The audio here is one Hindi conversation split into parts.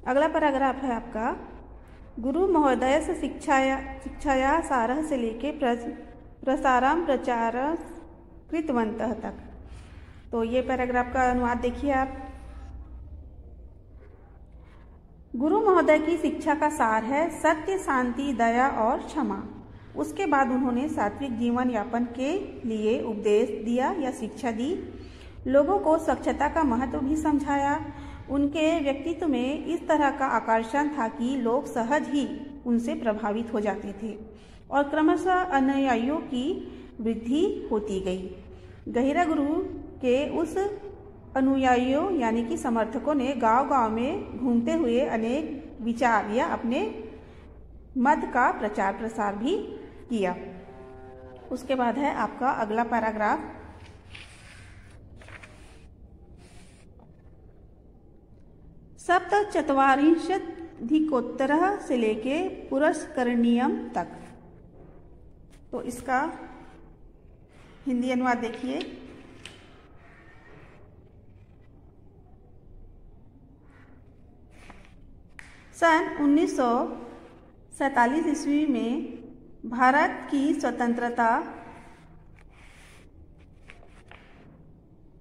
अगला पैराग्राफ है आपका गुरु महोदय से शिक्षाया सारः से लेके प्रसारम प्रचार कृतवन्तः तक। तो ये पैराग्राफ का अनुवाद देखिए आप। गुरु महोदय की शिक्षा का सार है सत्य, शांति, दया और क्षमा। उसके बाद उन्होंने सात्विक जीवन यापन के लिए उपदेश दिया या शिक्षा दी। लोगों को स्वच्छता का महत्व भी समझाया। उनके व्यक्तित्व में इस तरह का आकर्षण था कि लोग सहज ही उनसे प्रभावित हो जाते थे और क्रमशः अनुयायियों की वृद्धि होती गई। गहिरा गुरु के उस अनुयायियों यानी कि समर्थकों ने गांव-गांव में घूमते हुए अनेक विचार या अपने मत का प्रचार प्रसार भी किया। उसके बाद है आपका अगला पैराग्राफ। सप्तचत्वारिंशदधिकोत्तरः से लेके पुरस्करणीयम तक। तो इसका हिंदी अनुवाद देखिए। सन 1947 ईस्वी में भारत की स्वतंत्रता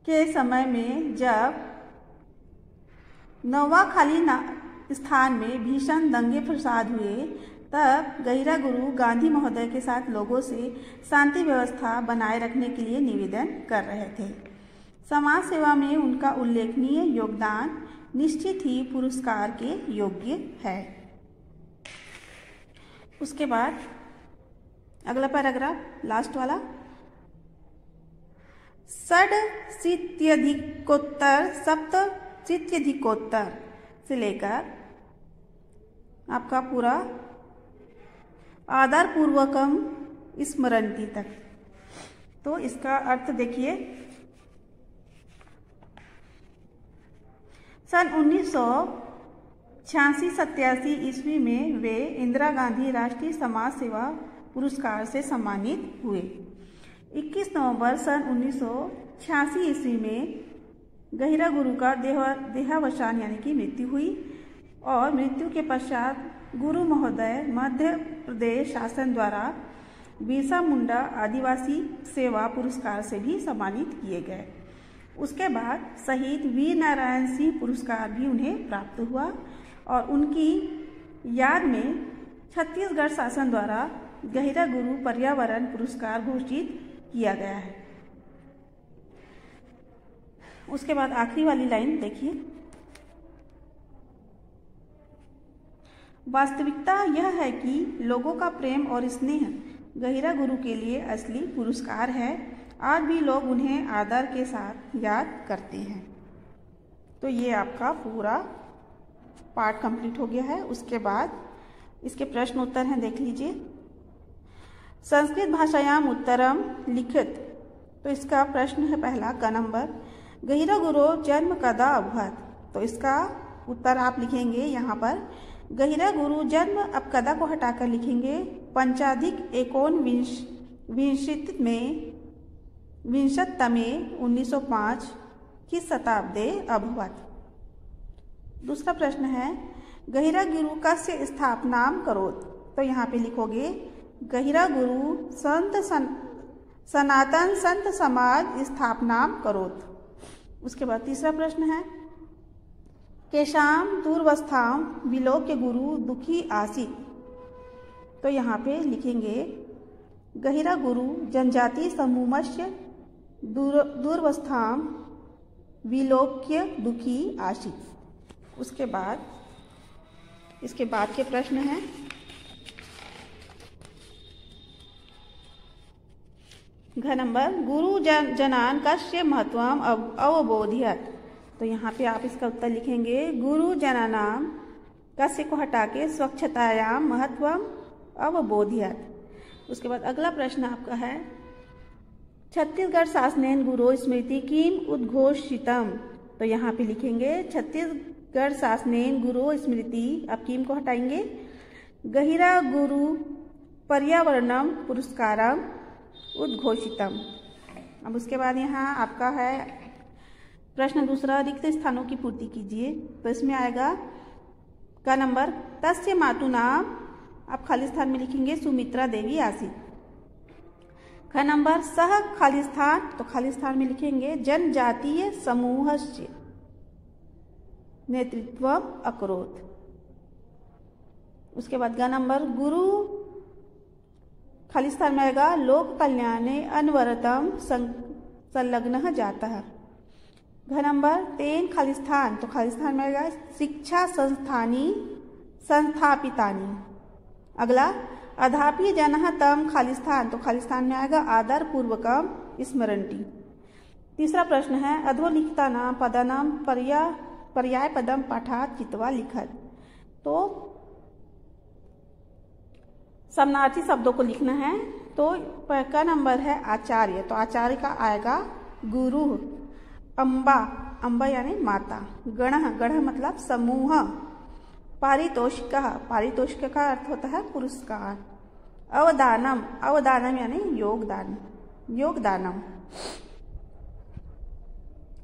के समय में जब नौवाखाली स्थान में भीषण दंगे फसाद हुए, तब गहिरा गुरु गांधी महोदय के साथ लोगों से शांति व्यवस्था बनाए रखने के लिए निवेदन कर रहे थे। समाज सेवा में उनका उल्लेखनीय योगदान निश्चित ही पुरस्कार के योग्य है। उसके बाद अगला पैराग्राफ, लास्ट वाला। षड्शीत्यधिकोत्तर से लेकर आपका पूरा आदर पूर्वकम स्मरणति तक। तो इसका अर्थ देखिए। सन 1986-87 ईस्वी में वे इंदिरा गांधी राष्ट्रीय समाज सेवा पुरस्कार से सम्मानित हुए। 21 नवंबर सन 1986 ईस्वी में गहिरा गुरु का देहावसान यानी कि मृत्यु हुई और मृत्यु के पश्चात गुरु महोदय मध्य प्रदेश शासन द्वारा बिरसा मुंडा आदिवासी सेवा पुरस्कार से भी सम्मानित किए गए। उसके बाद शहीद वीर नारायण सिंह पुरस्कार भी उन्हें प्राप्त हुआ और उनकी याद में छत्तीसगढ़ शासन द्वारा गहिरा गुरु पर्यावरण पुरस्कार घोषित किया गया है। उसके बाद आखिरी वाली लाइन देखिए। वास्तविकता यह है कि लोगों का प्रेम और स्नेह गहिरा गुरु के लिए असली पुरस्कार है। आज भी लोग उन्हें आदर के साथ याद करते हैं। तो ये आपका पूरा पार्ट कंप्लीट हो गया है। उसके बाद इसके प्रश्न उत्तर हैं, देख लीजिए। संस्कृत भाषायाम उत्तरम लिखित। तो इसका प्रश्न है पहला का नंबर, गहिरा गुरु जन्म कदा अभवत। तो इसका उत्तर आप लिखेंगे यहाँ पर, गहिरा गुरु जन्म अब कदा को हटाकर लिखेंगे पंचाधिक एकोनविंशति में विंशततमे 1905 की शताब्दे अभवत। दूसरा प्रश्न है, गहिरा गुरु कस्य स्थापनाम करोत। तो यहाँ पे लिखोगे गहिरा गुरु सनातन संत समाज स्थापनाम करोत। उसके बाद तीसरा प्रश्न है, केशाम दूरवस्थाम विलोक्य गुरु दुखी आसीत। तो यहाँ पे लिखेंगे गहिरा गुरु जनजाति समूहस्य दूरवस्थाम विलोक्य दुखी आसीत। उसके बाद इसके बाद के प्रश्न हैं, घ नंबर, गुरु जनान कस्य महत्वम अवबोध्यत। तो यहाँ पे आप इसका उत्तर लिखेंगे गुरु जनानाम कस्य को हटा के स्वच्छतायाम महत्वम अवबोध्यत। उसके बाद अगला प्रश्न आपका है, छत्तीसगढ़ शासनेन गुरु स्मृति किम उद्घोषितम। तो यहाँ पे लिखेंगे छत्तीसगढ़ शासनेन गुरु स्मृति, अब किम को हटाएंगे, गहिरा गुरु पर्यावरणम पुरस्कारम उद्घोषितम। अब उसके बाद यहाँ आपका है प्रश्न दूसरा, रिक्त स्थानों की पूर्ति कीजिए। तो इसमें आएगा क नंबर तस्य मातु नाम, आप खाली स्थान में लिखेंगे सुमित्रा देवी आसीत्। ख नंबर सह खाली स्थान, तो खाली स्थान में लिखेंगे जनजातीय समूहस्य नेतृत्वम अकरोत्। उसके बाद ग नंबर गुरु खाली स्थान में आएगा लोक कल्याणे अनवरतम संलग्न जातः। घ नंबर तेन खाली स्थान, तो खाली स्थान में आएगा शिक्षा संस्थानी संस्थापितानी। अगला अधापि जनः तम खाली स्थान, तो खाली स्थान में आएगा आदर पूर्वकम स्मरन्ति। तीसरा प्रश्न है अधोलिखितानां पदानां पर्याय पदम पाठात् चित्वा लिखत। तो समानार्थी शब्दों को लिखना है। तो का नंबर है आचार्य, तो आचार्य का आएगा गुरु। अम्बा, अम्बा यानी माता। गणः, गणः मतलब समूह। पारितोषिकः, पारितोषिक का अर्थ होता है पुरस्कार। अवदानम, अवदानम यानी योगदान, योगदानम।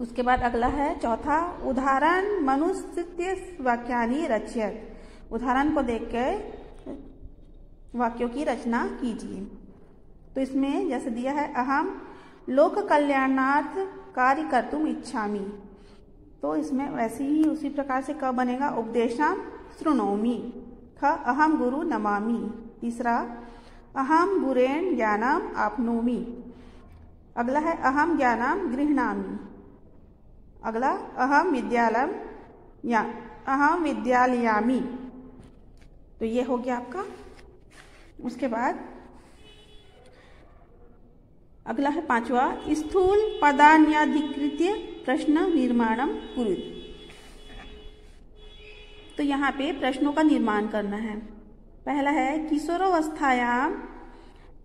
उसके बाद अगला है चौथा उदाहरण मनुस्मृत्य वाक्यानि रचयत। उदाहरण को देख के वाक्यों की रचना कीजिए। तो इसमें जैसे दिया है अहम लोक कल्याणार्थ कार्य कर्तुम इच्छामि, तो इसमें वैसे ही उसी प्रकार से क बनेगा उपदेशम शृणोमि। ख अहम गुरु नमामि। तीसरा अहम गुरेण ज्ञानम आपनोमि। अगला है अहम ज्ञानम गृह्णामि। अगला अहम विद्यालयम या अहम विद्यालयामि। तो ये हो गया आपका। उसके बाद अगला है पांचवा स्थूल पदान्याधिकृत्य प्रश्न निर्माणम कुरुत। तो यहाँ पे प्रश्नों का निर्माण करना है। पहला है किशोरावस्थायाम,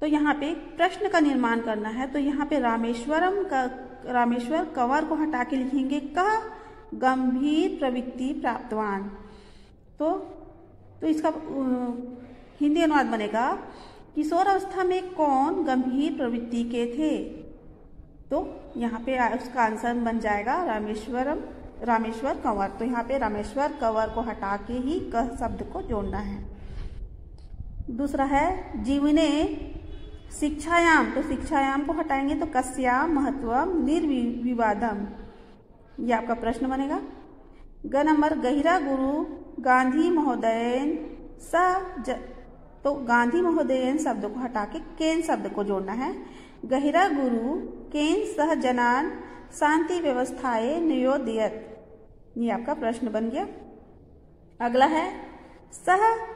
तो यहाँ पे प्रश्न का निर्माण करना है। तो यहाँ पे रामेश्वर कंवर को हटा के लिखेंगे कह गंभीर प्रवृत्ति प्राप्तवान। तो इसका हिंदी अनुवाद बनेगा किशोर अवस्था में कौन गंभीर प्रवृत्ति के थे। तो यहाँ पे उसका आंसर बन जाएगा रामेश्वर कंवर। तो यहाँ पे रामेश्वर कंवर को हटा के ही कह शब्द को जोड़ना है। दूसरा है जीवने शिक्षायाम, तो शिक्षायाम को हटाएंगे तो कस्याम महत्वम निर्विवादम, ये आपका प्रश्न बनेगा। ग नंबर गहिरा गुरु गांधी महोदयन तो गांधी महोदयन शब्द को हटा के केन शब्द को जोड़ना है। गहिरा गुरु केन सह जनान शांति व्यवस्थाएं नियोदयत, ये आपका प्रश्न बन गया। अगला है सह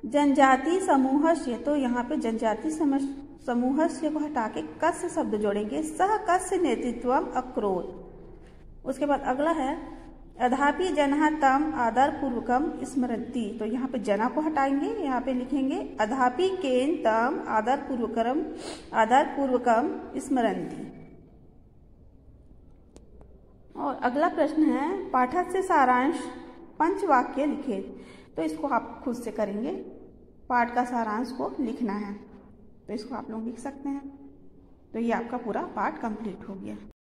जनजाति समूहस्य, तो यहाँ पे जनजाति समूहस्य को हटा के कस्य शब्द जोड़ेंगे। सह कस्य नेतृत्वम अकरोत्। उसके बाद अगला है अधापि जनः तम आदर पूर्वकम स्मरन्ति, तो यहाँ पे जना को हटाएंगे, यहाँ पे लिखेंगे अधापि केन तम आदर पूर्वकम स्मरन्ति। और अगला प्रश्न है पाठस्य सारांश पंचवाक्य लिखे। तो इसको आप खुद से करेंगे, पाठ का सारांश को लिखना है। तो इसको आप लोग लिख सकते हैं। तो ये आपका पूरा पाठ कंप्लीट हो गया।